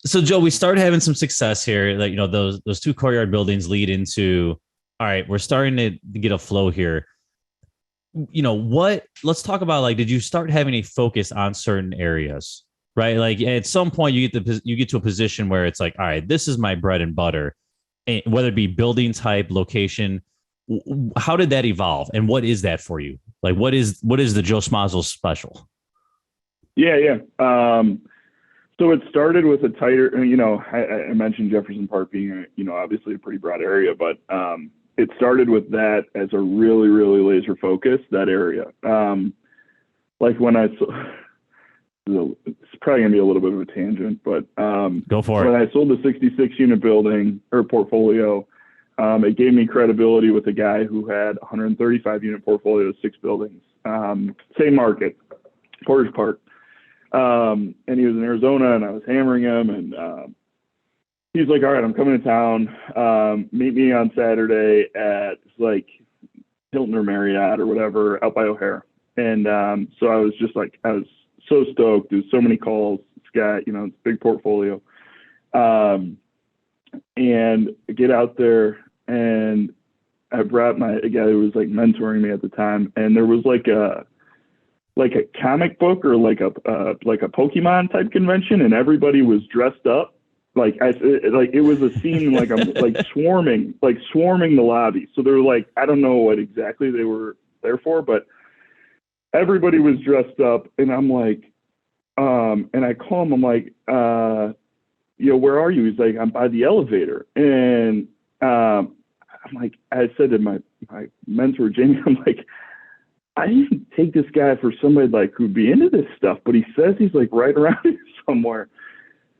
So Joe, we started having some success here. Like, those two courtyard buildings lead into, all right, we're starting to get a flow here. Let's talk about, like, did you start having a focus on certain areas, right? Like at some point you get to a position where it's like, all right, this is my bread and butter, and whether it be building type, location. How did that evolve, and what is that for you? Like, what is the Joe 𝗲𝗏𝗁 special? Yeah. So it started with a tighter, I mentioned Jefferson Park being, obviously a pretty broad area, but it started with that as a really, really laser focus, that area. Like when it's probably gonna be a little bit of a tangent, but go for it. When I sold the 66 unit building or portfolio, it gave me credibility with a guy who had 135 unit portfolio, 6 buildings, same market, Portage Park. And he was in Arizona, and I was hammering him, and he's like, all right, I'm coming to town. Meet me on Saturday at like Hilton or Marriott or whatever out by O'Hare. And so I was so stoked. There's so many calls. This guy, it's a big portfolio. And I get out there, and I brought a guy who was like mentoring me at the time, and there was like a comic book or like a Pokemon type convention, and everybody was dressed up. It was a scene like I'm like swarming the lobby. So they're like, I don't know what exactly they were there for, but everybody was dressed up, and I'm like, and I call him, I'm like, where are you? He's like, I'm by the elevator. And I'm like, I said to my mentor, Jamie, I'm like, I didn't take this guy for somebody like who'd be into this stuff, but he says he's like right around here somewhere.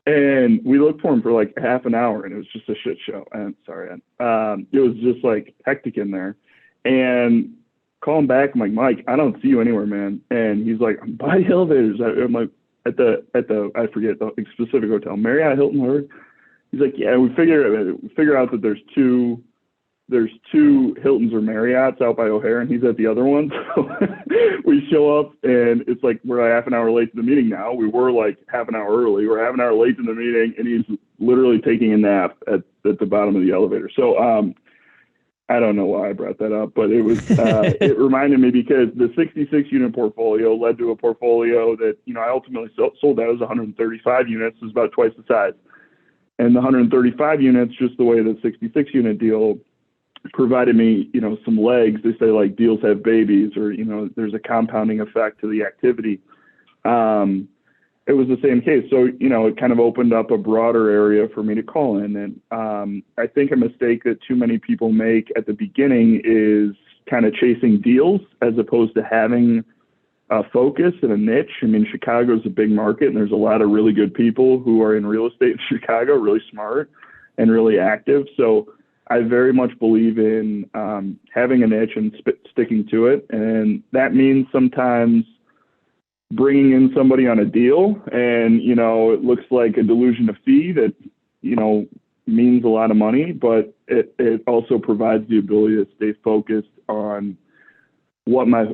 And we looked for him for like half an hour, and it was just a shit show. And sorry, it was just like hectic in there. And call him back. I'm like, Mike, I don't see you anywhere, man. And he's like, I'm by the elevators. I'm like, at the I forget the specific hotel, Marriott, Hilton, whatever. He's like, yeah. We figure out that there's two Hiltons or Marriotts out by O'Hare, and he's at the other one. So we show up, and it's like we're a half an hour late to the meeting now. We were like half an hour early. We're half an hour late to the meeting, and he's literally taking a nap at the bottom of the elevator. So I don't know why I brought that up, but it was it reminded me because the 66 unit portfolio led to a portfolio that I ultimately sold. That was 135 units. It was about twice the size, and the 135 units, just the way the 66 unit deal provided me, some legs. They say like deals have babies, or, there's a compounding effect to the activity. It was the same case. So, it kind of opened up a broader area for me to call in. And I think a mistake that too many people make at the beginning is kind of chasing deals as opposed to having a focus and a niche. I mean, Chicago is a big market, and there's a lot of really good people who are in real estate in Chicago, really smart and really active. So I very much believe in having a niche and sticking to it. And that means sometimes bringing in somebody on a deal, and, it looks like a delusion of fee that, means a lot of money, but it also provides the ability to stay focused on what my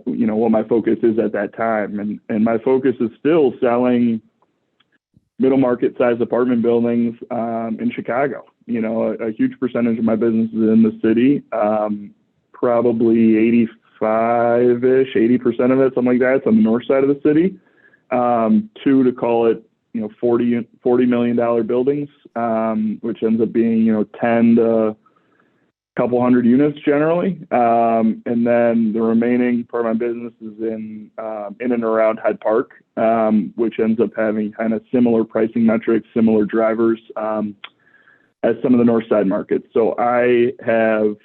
focus is at that time. And my focus is still selling middle market size apartment buildings in Chicago. A huge percentage of my business is in the city, probably 85-ish, 80% of it, something like that. It's on the north side of the city. To call it, $40 million buildings, which ends up being, 10 to a couple hundred units generally. And then the remaining part of my business is in and around Hyde Park, which ends up having kind of similar pricing metrics, similar drivers, as some of the north side markets. So I have,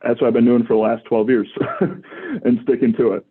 that's what I've been doing for the last 12 years and sticking to it.